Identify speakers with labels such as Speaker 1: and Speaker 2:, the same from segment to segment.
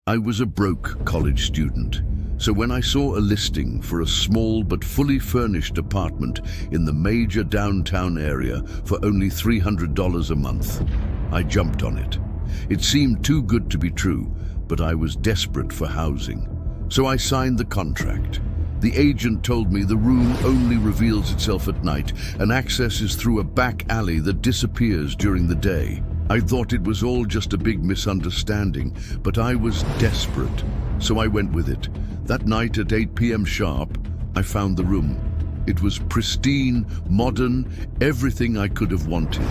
Speaker 1: I was a broke college student, so when I saw a listing for a small but fully furnished apartment in the major downtown area for only $300 a month, I jumped on it. It seemed too good to be true, but I was desperate for housing. So I signed the contract. The agent told me the room only reveals itself at night and access is through a back alley that disappears during the day. I thought it was all just a big misunderstanding, but I was desperate, so I went with it. That night at 8 p.m. sharp, I found the room. It was pristine, modern, everything I could have wanted.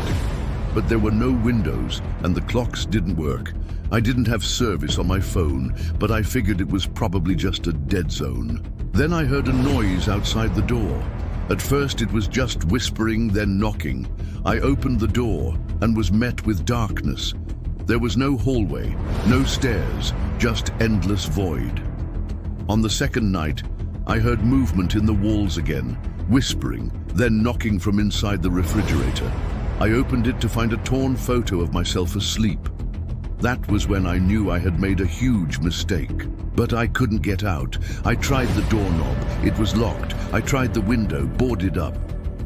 Speaker 1: But there were no windows and the clocks didn't work. I didn't have service on my phone, but I figured it was probably just a dead zone. Then I heard a noise outside the door. At first it was just whispering, then knocking. I opened the door and was met with darkness. There was no hallway, no stairs, just endless void. On the second night, I heard movement in the walls again, whispering, then knocking from inside the refrigerator. I opened it to find a torn photo of myself asleep. That was when I knew I had made a huge mistake. But I couldn't get out. I tried the doorknob. It was locked. I tried the window, boarded up.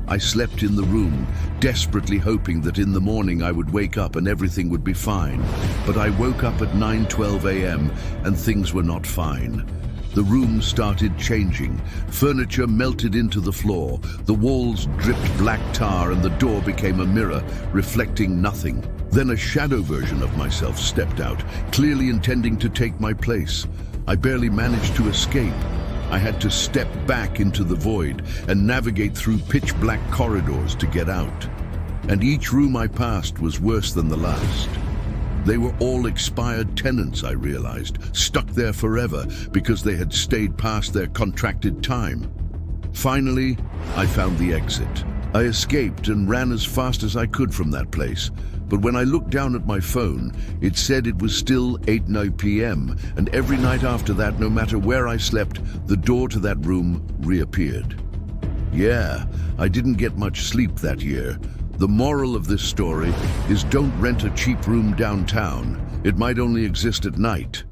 Speaker 1: I slept in the room, desperately hoping that in the morning I would wake up and everything would be fine. But I woke up at 9:12 a.m. and things were not fine. The room started changing. Furniture melted into the floor. The walls dripped black tar and the door became a mirror, reflecting nothing. Then a shadow version of myself stepped out, clearly intending to take my place. I barely managed to escape. I had to step back into the void and navigate through pitch black corridors to get out. And each room I passed was worse than the last. They were all expired tenants, I realized, stuck there forever because they had stayed past their contracted time. Finally, I found the exit. I escaped and ran as fast as I could from that place. But when I looked down at my phone, it said it was still 8:09 p.m. and every night after that, no matter where I slept, the door to that room reappeared. Yeah, I didn't get much sleep that year. The moral of this story is don't rent a cheap room downtown. It might only exist at night.